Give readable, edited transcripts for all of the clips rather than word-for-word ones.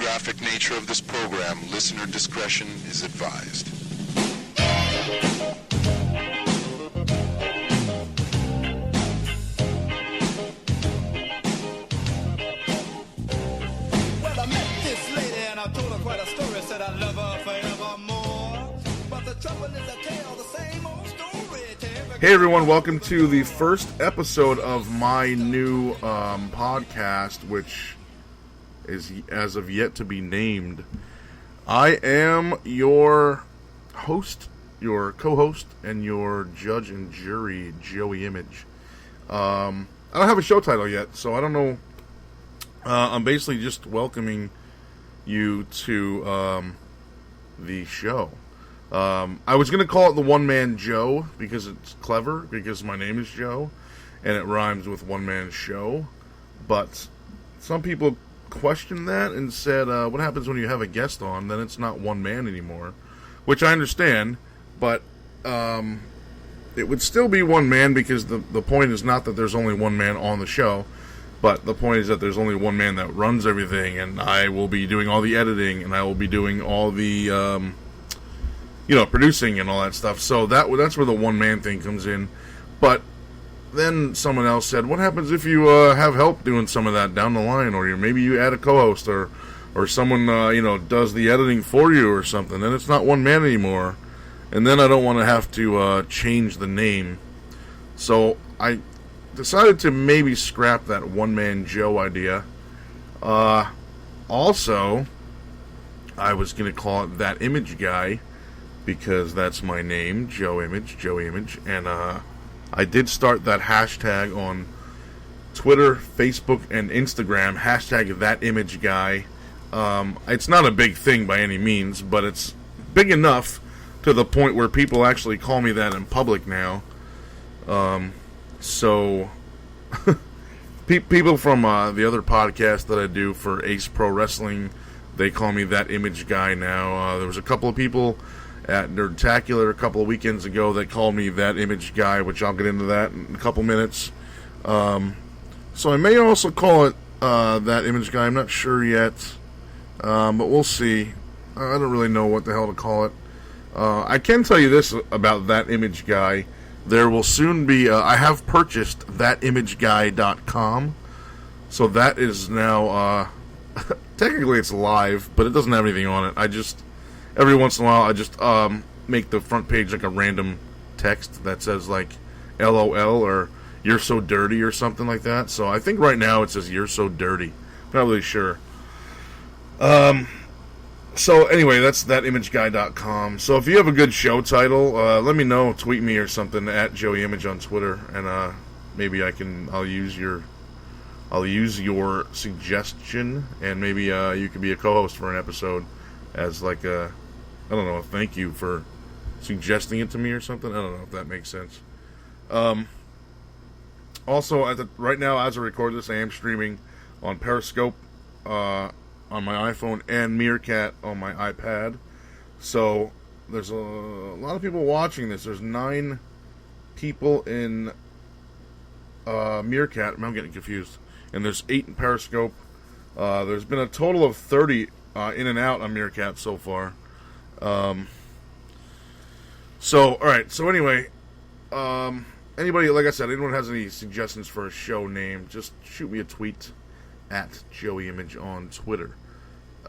graphic nature of this program, listener discretion is advised. Well, I met this lady and I told her quite a story. Said I love her forevermore. But the trouble is I tell the same old story. Hey everyone, welcome to the first episode of my new podcast, which is as of yet to be named. I am your host, your co-host, and your judge and jury, Joey Image. I don't have a show title yet, so I don't know. I'm basically just welcoming you to the show. I was going to call it the One Man Joe because it's clever, because my name is Joe, and it rhymes with One Man Show. But some people questioned that and said, what happens when you have a guest on? Then it's not one man anymore, which I understand, but it would still be one man because the point is not that there's only one man on the show, but the point is that there's only one man that runs everything, and I will be doing all the editing, and I will be doing all the producing and all that stuff. So that's where the one-man thing comes in. But then someone else said, what happens if you have help doing some of that down the line? Or maybe you add a co-host or someone, does the editing for you or something. Then it's not one man anymore. And then I don't want to have to change the name. So I decided to maybe scrap that one-man Joe idea. Also, I was going to call it That Image Guy, because that's my name, Joey Image, and I did start that hashtag on Twitter, Facebook, and Instagram, hashtag #ThatImageGuy. It's not a big thing by any means, but it's big enough to the point where people actually call me that in public now. So people from the other podcast that I do for Ace Pro Wrestling, they call me That Image Guy now. There was a couple of people at Nerdtacular a couple of weekends ago that called me That Image Guy, which I'll get into that in a couple minutes. So I may also call it That Image Guy. I'm not sure yet, but we'll see. I don't really know what the hell to call it. I can tell you this about That Image Guy. There will soon be, I have purchased thatimageguy.com, so that is now, technically it's live, but it doesn't have anything on it. Every once in a while, I just make the front page like a random text that says like LOL or "You're so dirty" or something like that. So I think right now it says "You're so dirty." I'm not really sure. So anyway, that's thatimageguy.com. So if you have a good show title, let me know. Tweet me or something at Joey Image on Twitter, and maybe I'll use your suggestion, and maybe you could be a co-host for an episode as like a, I don't know, thank you for suggesting it to me or something. I don't know if that makes sense. Also, right now, as I record this, I am streaming on Periscope on my iPhone and Meerkat on my iPad. So there's a lot of people watching this. There's 9 people in Meerkat. I'm getting confused. And there's 8 in Periscope. There's been a total of 30 in and out on Meerkat so far. Alright, so anyway, anybody, like I said, anyone has any suggestions for a show name, just shoot me a tweet at Joey Image on Twitter.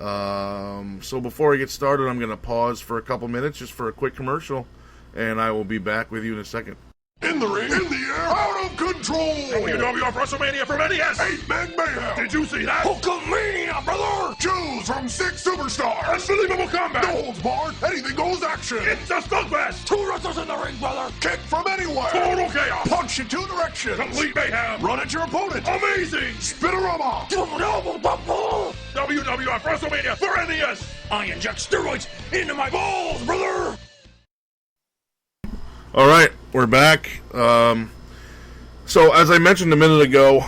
So before I get started, I'm going to pause for a couple minutes just for a quick commercial, and I will be back with you in a second. In the ring, in the air, out of control! WWF WrestleMania from NES! 8-Man Mayhem! Did you see that? Hulkamania, brother! Choose from 6 superstars! Unbelievable combat! No holds barred, anything goes action! It's a slugfest! 2 wrestlers in the ring, brother! Kick from anywhere! Total chaos! Punch in 2 directions! Complete mayhem! Run at your opponent! Amazing! Spinorama! WWF WrestleMania for NES! I inject steroids into my balls, brother! Alright, we're back. So, as I mentioned a minute ago,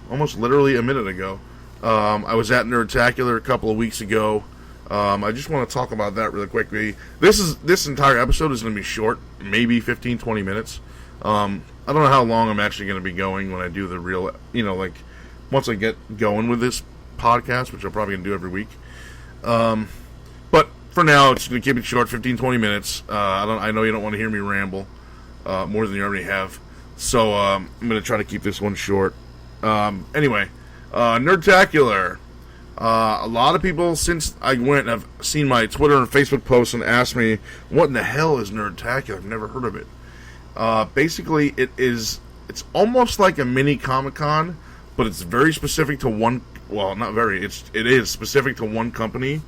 almost literally a minute ago, I was at Nerdtacular a couple of weeks ago. I just want to talk about that really quickly. This entire episode is going to be short, maybe 15-20 minutes. I don't know how long I'm actually going to be going when I do the real, once I get going with this podcast, which I'm probably going to do every week. But for now, it's going to keep it short, 15, 20 minutes. I know you don't want to hear me ramble more than you already have. So I'm going to try to keep this one short. Anyway, Nerdtacular. A lot of people since I went have seen my Twitter and Facebook posts and asked me, what in the hell is Nerdtacular? I've never heard of it. Basically, it's almost like a mini Comic-Con, but it's very specific to one, well, not very, it is specific to one company,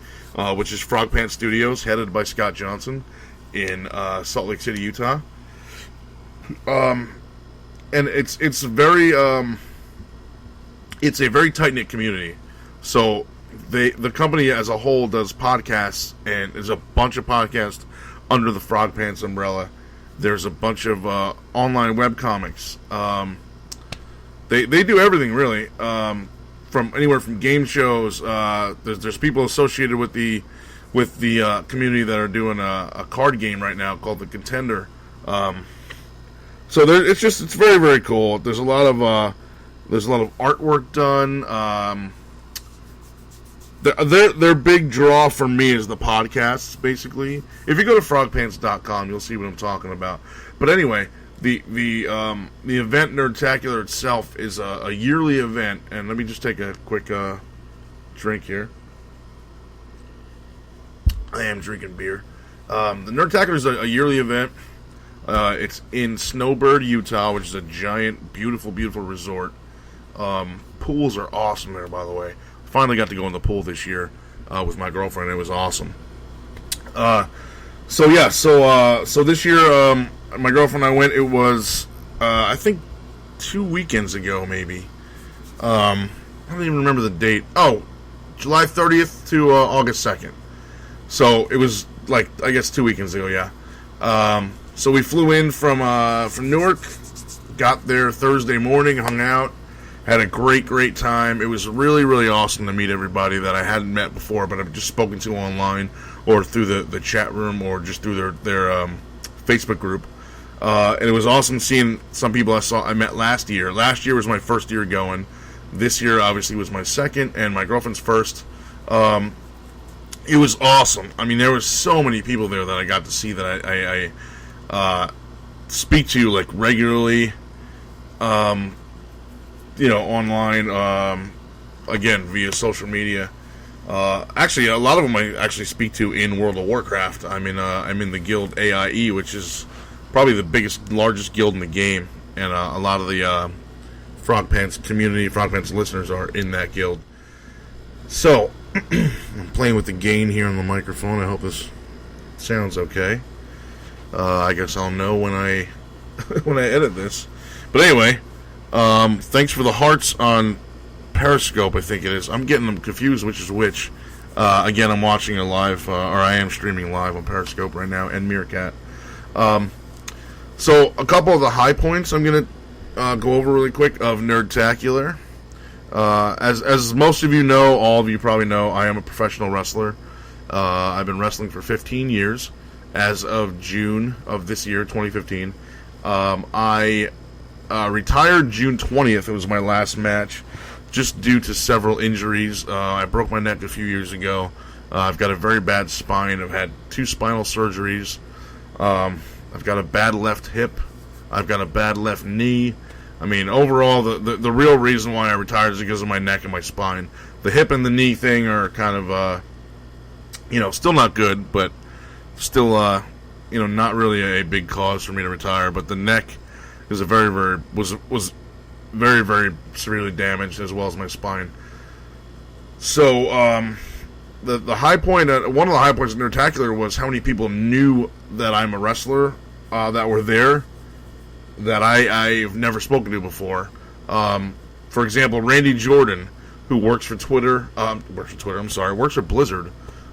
which is Frog Pants Studios, headed by Scott Johnson in Salt Lake City, Utah. And it's a very tight-knit community. So the company as a whole does podcasts, and there's a bunch of podcasts under the Frog Pants umbrella. There's a bunch of online webcomics. They do everything, really, from anywhere from game shows. There's people associated with the community that are doing a card game right now called The Contender. So it's very, very cool. There's a lot of artwork done. Their big draw for me is the podcasts, basically. If you go to frogpants.com, you'll see what I'm talking about. But anyway, the event Nerdtacular itself is a yearly event, and let me just take a quick drink here. I am drinking beer. The Nerdtacular is a yearly event. It's in Snowbird, Utah, which is a giant, beautiful, beautiful resort. Pools are awesome there, by the way. Finally got to go in the pool this year with my girlfriend. It was awesome. So this year, my girlfriend and I went. It was, I think, 2 weekends ago, maybe. I don't even remember the date. Oh, July 30th to August 2nd. So it was, like, I guess 2 weekends ago, yeah. So we flew in from Newark, got there Thursday morning, hung out. Had a great time. It was really, really awesome to meet everybody that I hadn't met before, but I've just spoken to online or through the chat room or just through their Facebook group. And it was awesome seeing some people I met last year. Last year was my first year going. This year, obviously, was my second and my girlfriend's first. It was awesome. I mean, there was so many people there that I got to see that I speak to, like, regularly. Online, again, via social media. Actually, a lot of them I actually speak to in World of Warcraft. I'm in the guild AIE, which is probably the largest guild in the game, and a lot of the Frog Pants community, Frog Pants listeners are in that guild. So, I'm playing with the gain here on the microphone. I hope this sounds okay. I guess I'll know when I edit this. But anyway. Thanks for the hearts on Periscope, I think it is. I'm getting them confused which is which. Again, I'm watching a live, or I am streaming live on Periscope right now, and Meerkat. So, a couple of the high points I'm going to go over really quick of Nerdtacular. As most of you know, all of you probably know, I am a professional wrestler. I've been wrestling for 15 years. As of June of this year, 2015. I retired June 20th. It was my last match, just due to several injuries. I broke my neck a few years ago. I've got a very bad spine. I've had 2 spinal surgeries. I've got a bad left hip. I've got a bad left knee. I mean, overall, the real reason why I retired is because of my neck and my spine. The hip and the knee thing are kind of, still not good, but still, not really a big cause for me to retire. But the neck is was very, very severely damaged, as well as my spine. So the high point, one of the high points of Nerdtacular was how many people knew that I'm a wrestler that were there that I've never spoken to before. For example, Randy Jordan, who works for Blizzard,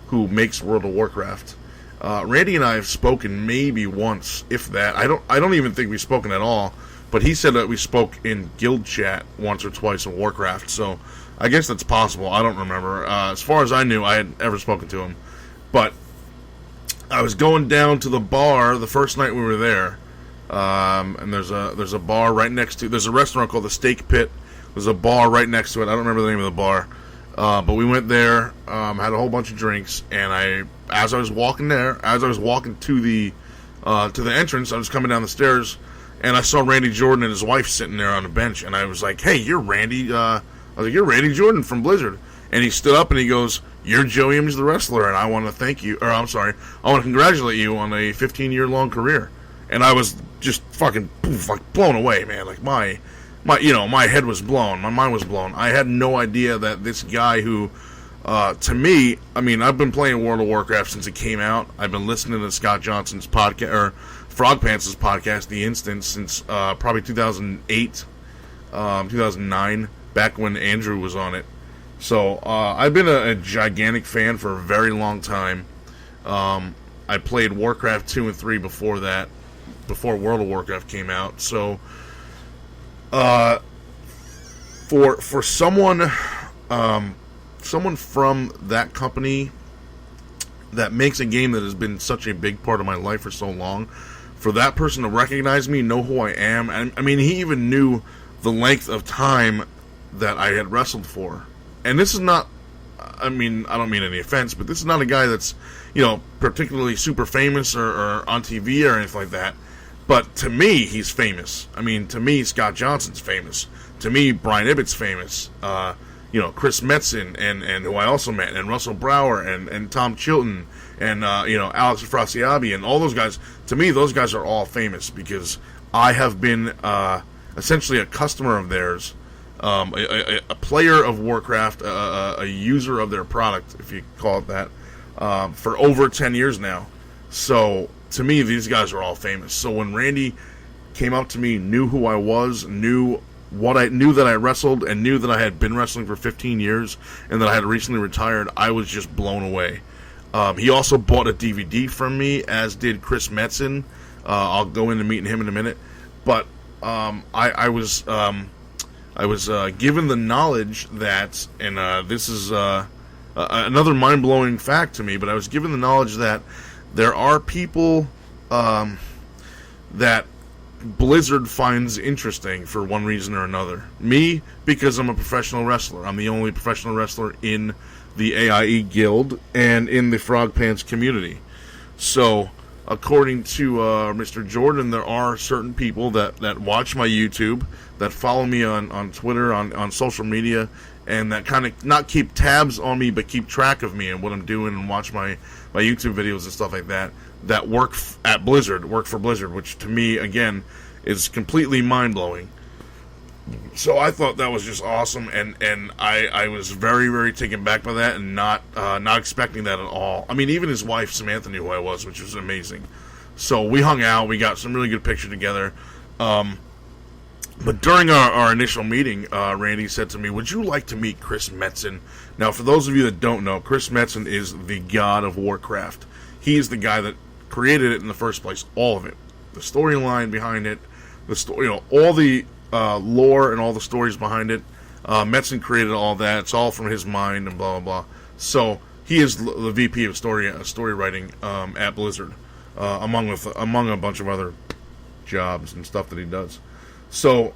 who makes World of Warcraft. Randy and I have spoken maybe once, if that. I don't even think we've spoken at all. But he said that we spoke in guild chat once or twice in Warcraft. So I guess that's possible. I don't remember. As far as I knew, I had ever spoken to him. But I was going down to the bar the first night we were there. And there's a bar right next to. There's a restaurant called the Steak Pit. There's a bar right next to it. I don't remember the name of the bar. But we went there, had a whole bunch of drinks, and as I was walking to the entrance, I was coming down the stairs, and I saw Randy Jordan and his wife sitting there on the bench, and I was like, "Hey, you're Randy." I was like, "You're Randy Jordan from Blizzard." And he stood up and he goes, "You're Joe Image the wrestler, and I want to thank you, or I'm sorry, I want to congratulate you on a 15-year long career." And I was just fucking blown away, man. Like my head was blown, my mind was blown. I had no idea that this guy who, to me, I mean, I've been playing World of Warcraft since it came out. I've been listening to Scott Johnson's podcast, or Frog Pants' podcast, The Instance, since probably 2008, 2009, back when Andrew was on it. So, I've been a gigantic fan for a very long time. I played Warcraft 2 and 3 before that, before World of Warcraft came out. So, for someone from that company that makes a game that has been such a big part of my life for so long, for that person to recognize me, know who I am, and I mean, he even knew the length of time that I had wrestled for. And this is not, I mean, I don't mean any offense, but this is not a guy that's, particularly super famous or on TV or anything like that. But to me, he's famous. I mean, to me, Scott Johnson's famous. To me, Brian Ibbott's famous. Chris Metzen, and who I also met, and Russell Brower, and Tom Chilton, and, Alex Afrasiabi, and all those guys. To me, those guys are all famous because I have been essentially a customer of theirs. A player of Warcraft, a user of their product, if you call it that, for over 10 years now. So, to me, these guys are all famous. So when Randy came up to me, knew who I was, knew that I wrestled, and knew that I had been wrestling for 15 years, and that I had recently retired, I was just blown away. He also bought a DVD from me, as did Chris Metzen. I'll go into meeting him in a minute. But I was given the knowledge that, and this is another mind-blowing fact to me, but I was given the knowledge that there are people that Blizzard finds interesting for one reason or another. Me, because I'm a professional wrestler. I'm the only professional wrestler in the AIE Guild and in the Frog Pants community. So, according to Mr. Jordan, there are certain people that watch my YouTube, that follow me on Twitter, on social media, and that kind of not keep tabs on me, but keep track of me and what I'm doing, and watch my YouTube videos and stuff like that, that work for Blizzard, which to me, again, is completely mind-blowing. So I thought that was just awesome, and I was very, very taken back by that, and not expecting that at all. I mean, even his wife, Samantha, knew who I was, which was amazing. So we hung out, we got some really good pictures together. But during our initial meeting, Randy said to me, "Would you like to meet Chris Metzen?" Now, for those of you that don't know, Chris Metzen is the god of Warcraft. He's the guy that created it in the first place, all of it. The storyline behind it, all the lore and all the stories behind it. Metzen created all that. It's all from his mind and blah, blah, blah. So, he is the VP of story writing at Blizzard, among a bunch of other jobs and stuff that he does. So,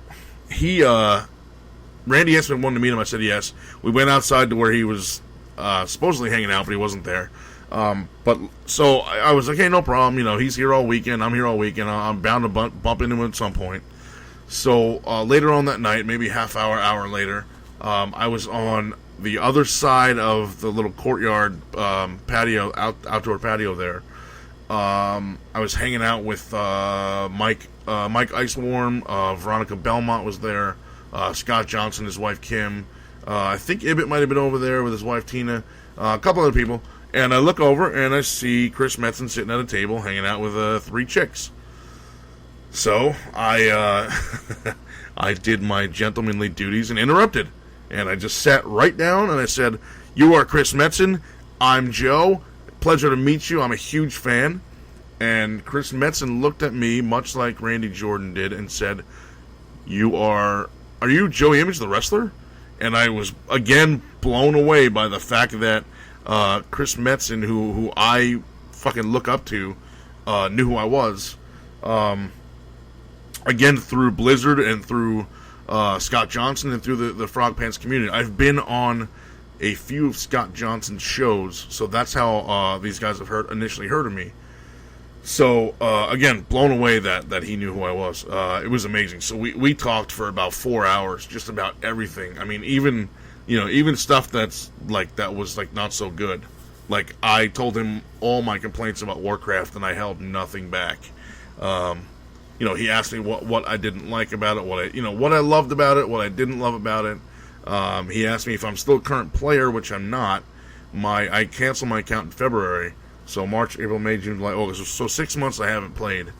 Randy asked me if I wanted to meet him. I said yes. We went outside to where he was supposedly hanging out, but he wasn't there. So I was like, hey, no problem. He's here all weekend. I'm here all weekend. I'm bound to bump into him at some point. So later on that night, maybe hour later, I was on the other side of the little courtyard patio, outdoor patio there. I was hanging out with Mike Icewarm, Veronica Belmont was there, Scott Johnson, his wife Kim, I think Ibbott might have been over there with his wife Tina, a couple other people, and I look over and I see Chris Metzen sitting at a table hanging out with 3 chicks. So I I did my gentlemanly duties and interrupted, and I just sat right down and I said, "You are Chris Metzen, I'm Joe. Pleasure to meet you. I'm a huge fan." And Chris Metzen looked at me, much like Randy Jordan did, and said, Are you Joe Image, the wrestler?" And I was, again, blown away by the fact that Chris Metzen, who I fucking look up to, knew who I was. Again, through Blizzard and through Scott Johnson and through the Frog Pants community. I've been on a few of Scott Johnson's shows, so that's how these guys have initially heard of me. So, again, blown away that he knew who I was. It was amazing. So we talked for about 4 hours, just about everything. I mean, even stuff that was like not so good. Like, I told him all my complaints about Warcraft, and I held nothing back. He asked me what I didn't like about it, what I loved about it, what I didn't love about it. He asked me if I'm still a current player, which I'm not. I canceled my account in February. So March, April, May, June, July, August. So 6 months I haven't played.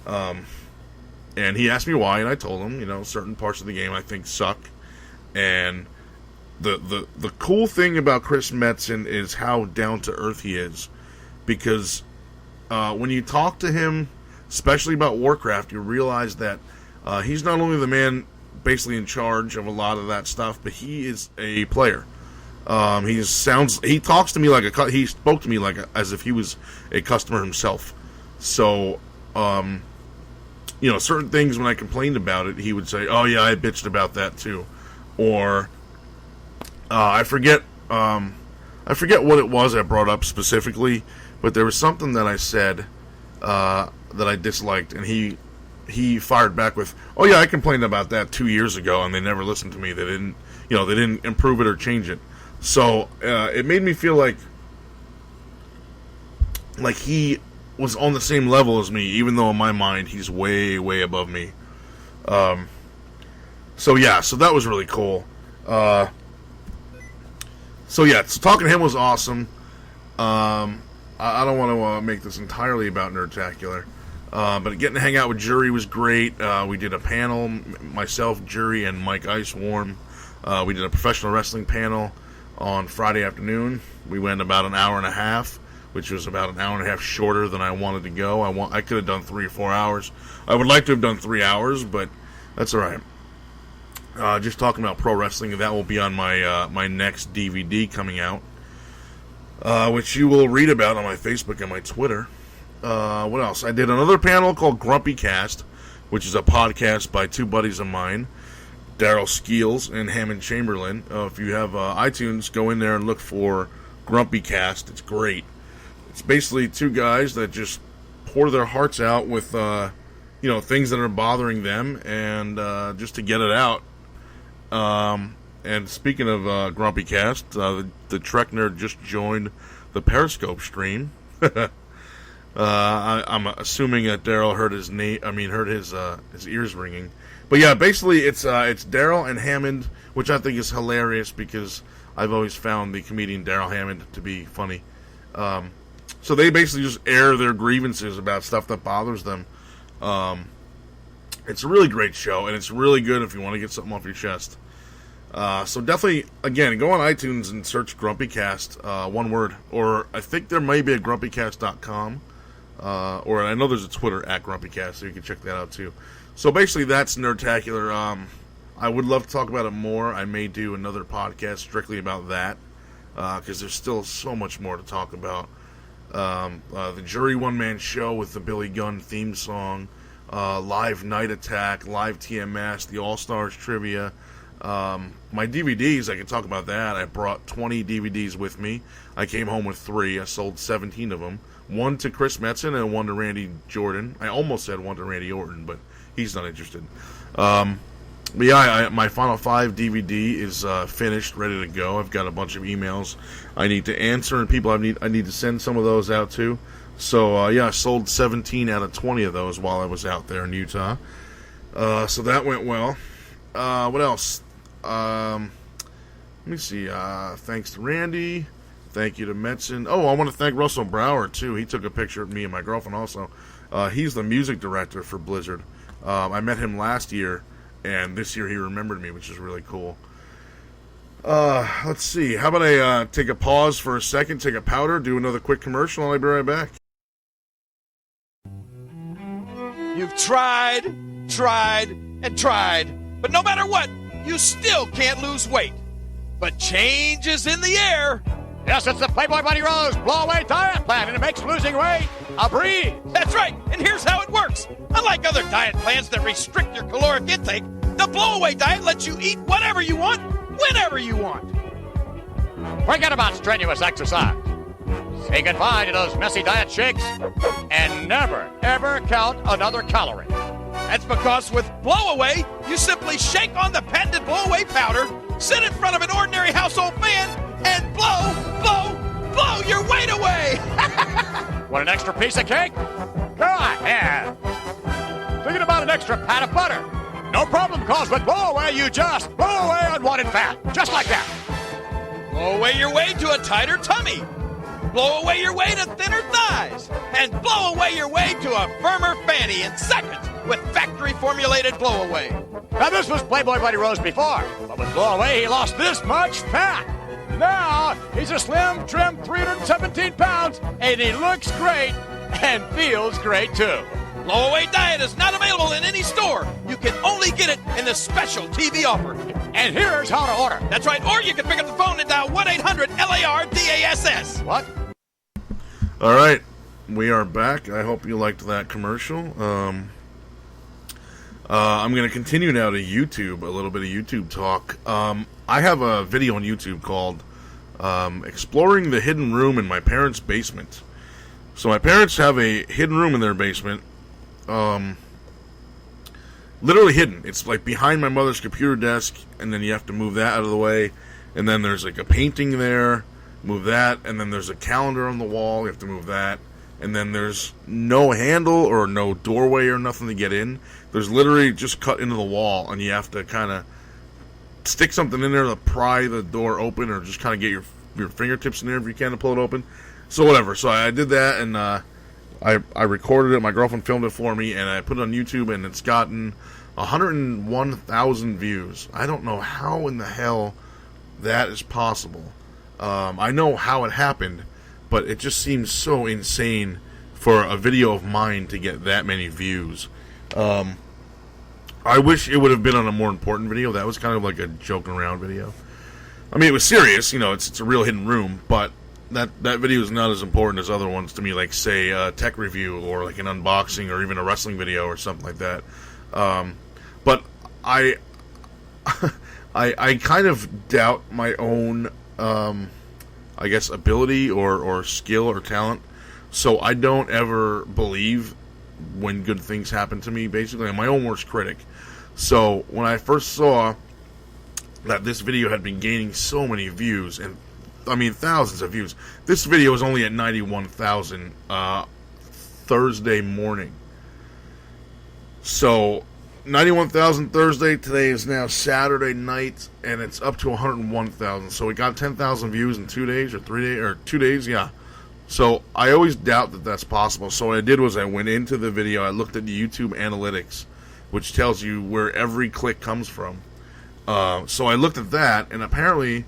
And he asked me why, and I told him, certain parts of the game I think suck. And the cool thing about Chris Metzen is how down-to-earth he is. Because when you talk to him, especially about Warcraft, you realize that he's not only the man basically in charge of a lot of that stuff, but he is a player. He talks to me he spoke to me as if he was a customer himself. So, certain things when I complained about it, he would say, "Oh yeah, I bitched about that too," or I forget what it was I brought up specifically, but there was something that I said that I disliked, and he fired back with, "Oh yeah, I complained about that 2 years ago, and they never listened to me. They didn't improve it or change it." So it made me feel like he was on the same level as me, even though in my mind he's way, way above me. So that was really cool. So talking to him was awesome. I don't want to make this entirely about Nerdtacular, but getting to hang out with Jury was great. We did a panel, myself, Jury, and Mike Icewarm. We did a professional wrestling panel on Friday afternoon. We went about an hour and a half, which was about an hour and a half shorter than I wanted to go. I could have done 3 or 4 hours. I would like to have done 3 hours, but that's all right. Just talking about pro wrestling, that will be on my next DVD coming out, which you will read about on my Facebook and my Twitter. What else? I did another panel called Grumpy Cast, which is a podcast by two buddies of mine, Daryl Skeels and Hammond Chamberlain. If you have iTunes, go in there and look for Grumpy Cast. It's great. It's basically two guys that just pour their hearts out with things that are bothering them, and just to get it out. And speaking of Grumpy Cast, the Trek Nerd just joined the Periscope stream. I'm assuming that Daryl heard his his ears ringing. But yeah, basically it's Daryl and Hammond, which I think is hilarious because I've always found the comedian Daryl Hammond to be funny. So they basically just air their grievances about stuff that bothers them. It's a really great show, and it's really good if you want to get something off your chest. So definitely, again, go on iTunes and search GrumpyCast, one word. Or I think there may be a grumpycast.com. Or I know there's a Twitter at GrumpyCast, so you can check that out too. So basically, that's Nerdtacular. I would love to talk about it more. I may do another podcast strictly about that, because there's still so much more to talk about. The Jury one-man show with the Billy Gunn theme song, live Night Attack, live TMS, the All-Stars trivia. My DVDs, I can talk about that. I brought 20 DVDs with me. I came home with 3. I sold 17 of them. 1 to Chris Metzen and 1 to Randy Jordan. I almost said 1 to Randy Orton, but he's not interested. But yeah, my Final 5 DVD is finished, ready to go. I've got a bunch of emails I need to answer, and people I need to send some of those out to. So yeah, I sold 17 out of 20 of those while I was out there in Utah. So that went well. What else? Let me see. Thanks to Randy. Thank you to Metzen. Oh, I want to thank Russell Brower, too. He took a picture of me and my girlfriend also. He's the music director for Blizzard. I met him last year, and this year he remembered me, which is really cool. Let's see. How about I take a pause for a second, take a powder, do another quick commercial, and I'll be right back. You've tried, and tried, but no matter what, you still can't lose weight. But change is in the air. Yes, it's the Playboy Bunny Rose blow-away diet plan, and it makes losing weight a breeze. That's right, and here's how it works. Unlike other diet plans that restrict your caloric intake, the blow-away diet lets you eat whatever you want, whenever you want. Forget about strenuous exercise. Say goodbye to those messy diet shakes and never, ever count another calorie. That's because with Blow Away, you simply shake on the patented Blow Away powder, sit in front of an ordinary household fan, and blow, blow, blow your weight away. Want an extra piece of cake? Go ahead. Thinking about an extra pat of butter? No problem, cause with Blow Away, you just blow away unwanted fat. Just like that. Blow away your way to a tighter tummy. Blow away your way to thinner thighs. And blow away your way to a firmer fanny in seconds with factory-formulated Blow Away. Now, this was Playboy Buddy Rose before, but with Blow Away, he lost this much fat. Now, he's a slim, trim 317 pounds, and he looks great and feels great, too. Blow Away Diet is not available in any store. You can only get it in this special TV offer. And here's how to order. That's right, or you can pick up the phone and dial 1-800-LAR-DASS. What? All right, we are back. I hope you liked that commercial. I'm going to continue now to YouTube, a little bit of YouTube talk. I have a video on YouTube called Exploring the Hidden Room in My Parents' Basement. So my parents have a hidden room in their basement. Literally hidden. It's like behind my mother's computer desk, and then you have to move that out of the way. And then there's like a painting there, move that, and then there's a calendar on the wall, you have to move that. And then there's no handle or no doorway or nothing to get in. There's literally just cut into the wall, and you have to kind of stick something in there to pry the door open, or just kind of get your fingertips in there if you can to pull it open. So whatever. So I did that, and I recorded it. My girlfriend filmed it for me, and I put it on YouTube, and it's gotten 101,000 views. I don't know how in the hell that is possible. I know how it happened, but it just seems so insane for a video of mine to get that many views. I wish it would have been on a more important video. That was kind of like a joking around video. I mean, it was serious, it's a real hidden room, but that video is not as important as other ones to me, like, say, a tech review or like an unboxing or even a wrestling video or something like that. But I kind of doubt my own, I guess, ability or skill or talent. So I don't ever believe when good things happen to me. Basically, I'm my own worst critic. So when I first saw that this video had been gaining so many views, and I mean thousands of views, this video was only at 91,000 Thursday morning. So 91,000 Thursday, today is now Saturday night, and it's up to 101,000. So we got 10,000 views in 2 days, or 3 days, or 2 days, yeah. So I always doubt that that's possible. So what I did was I went into the video, I looked at the YouTube analytics, which tells you where every click comes from. So I looked at that, and apparently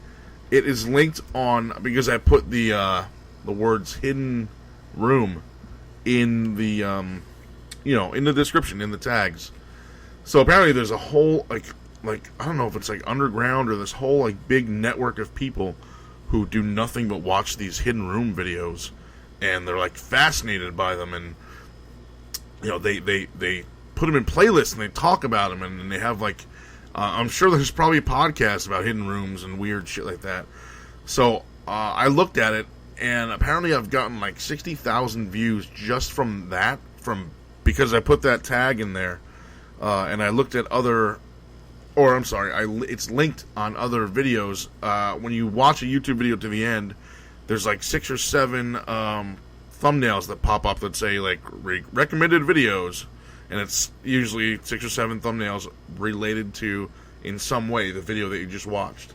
it is linked on, because I put the words hidden room in the in the description, in the tags. So apparently there's a whole like I don't know if it's like underground or this whole like big network of people who do nothing but watch these hidden room videos, and they're like fascinated by them, and they put them in playlists and they talk about them, and they have like I'm sure there's probably podcasts about hidden rooms and weird shit like that. So I looked at it, and apparently I've gotten like 60,000 views just from that, because I put that tag in there, and I looked at other, or I'm sorry, it's linked on other videos. When you watch a YouTube video to the end, there's like 6 or 7 thumbnails that pop up that say like recommended videos, and it's usually 6 or 7 thumbnails related to, in some way, the video that you just watched.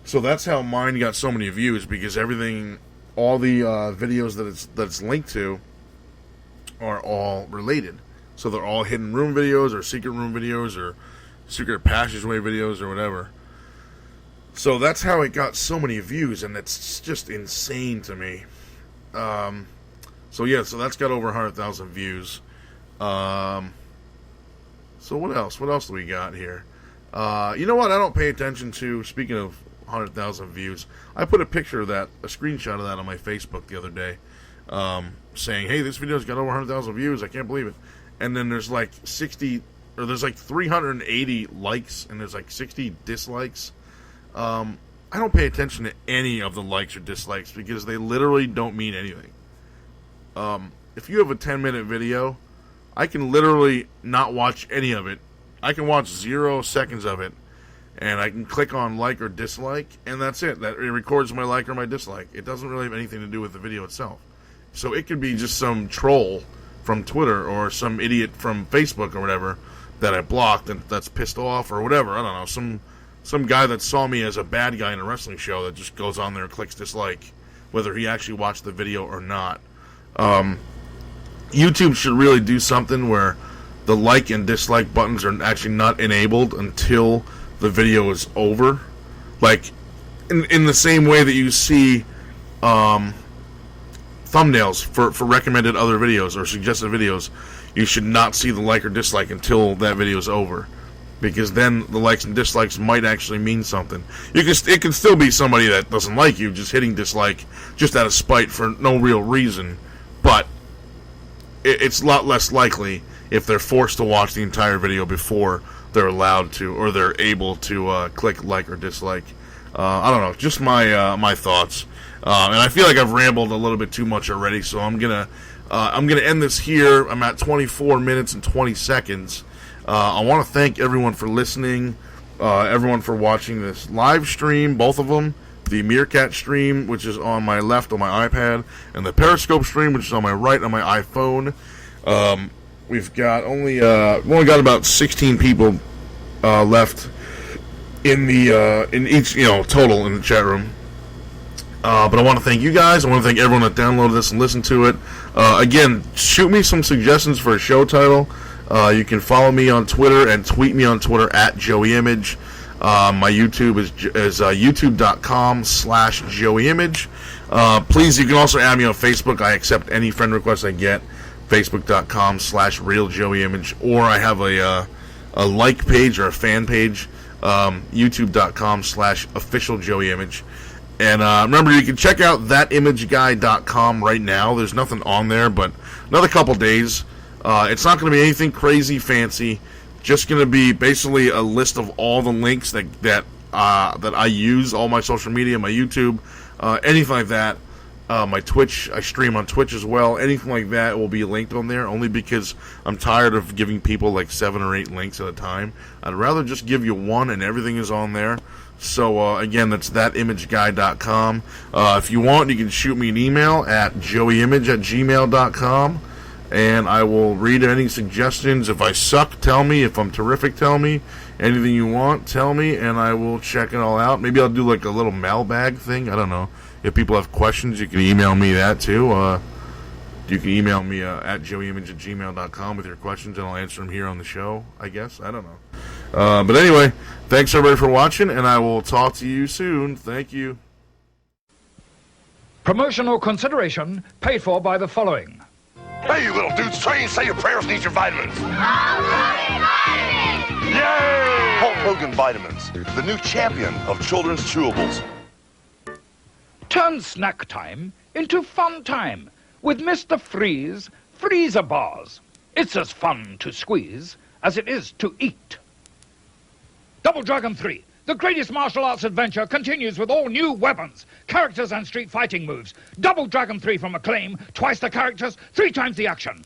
So that's how mine got so many views, because everything, all the videos that it's linked to are all related. So they're all hidden room videos, or secret room videos, or secret passageway videos, or whatever. So that's how it got so many views, and it's just insane to me. So yeah, so that's got over 100,000 views. So what else? What else do we got here? You know what? I don't pay attention to, speaking of 100,000 views, I put a picture of that, a screenshot of that on my Facebook the other day, saying, hey, this video's got over 100,000 views, I can't believe it. And then there's like 380 likes, and there's like 60 dislikes. I I don't pay attention to any of the likes or dislikes because they literally don't mean anything. If you have a 10-minute video, I can literally not watch any of it. I can watch 0 seconds of it, and I can click on like or dislike, and that's it. It records my like or my dislike. It doesn't really have anything to do with the video itself. So it could be just some troll from Twitter or some idiot from Facebook or whatever that I blocked and that's pissed off or whatever. I don't know. Some guy that saw me as a bad guy in a wrestling show that just goes on there and clicks dislike, whether he actually watched the video or not. YouTube should really do something where the like and dislike buttons are actually not enabled until the video is over. Like, in the same way that you see thumbnails for recommended other videos or suggested videos, you should not see the like or dislike until that video is over. Because then the likes and dislikes might actually mean something. It can still be somebody that doesn't like you just hitting dislike just out of spite for no real reason. But it's a lot less likely if they're forced to watch the entire video before they're allowed to or they're able to click like or dislike. I don't know, just my thoughts. And I feel like I've rambled a little bit too much already, so I'm gonna end this here. I'm at 24 minutes and 20 seconds. I want to thank everyone for listening, everyone for watching this live stream, both of them. The Meerkat stream, which is on my left on my iPad, and the Periscope stream, which is on my right on my iPhone. We've only got about 16 people left in each total in the chat room. But I want to thank you guys. I want to thank everyone that downloaded this and listened to it. Again, shoot me some suggestions for a show title. You can follow me on Twitter and tweet me on Twitter at JoeyImage. My YouTube is youtube.com/JoeyImage. Please, you can also add me on Facebook. I accept any friend requests I get. Facebook.com/RealJoeyImage. Or I have a like page or a fan page. YouTube.com/OfficialJoeyImage. And remember, you can check out thatimageguy.com right now. There's nothing on there, but another couple days. It's not going to be anything crazy fancy. Just going to be basically a list of all the links that I use, all my social media, my YouTube, anything like that. My Twitch, I stream on Twitch as well. Anything like that will be linked on there, only because I'm tired of giving people like 7 or 8 links at a time. I'd rather just give you one and everything is on there. So, again, that's thatimageguy.com. If you want, you can shoot me an email at joeyimage@gmail.com, and I will read any suggestions. If I suck, tell me. If I'm terrific, tell me. Anything you want, tell me, and I will check it all out. Maybe I'll do like a little mailbag thing. I don't know. If people have questions, you can email me that too. You can email me at joeyimage@gmail.com with your questions, and I'll answer them here on the show, I guess. I don't know. But anyway, thanks everybody for watching, and I will talk to you soon. Thank you. Promotional consideration paid for by the following. Hey, you little dudes, try and say your prayers, need your vitamins. Yay! Hulk Hogan Vitamins, the new champion of children's chewables. Turn snack time into fun time with Mr. Freeze Freezer Bars. It's as fun to squeeze as it is to eat. Double Dragon 3, the greatest martial arts adventure, continues with all new weapons, characters and street fighting moves. Double Dragon 3 from Acclaim, twice the characters, 3 times the action.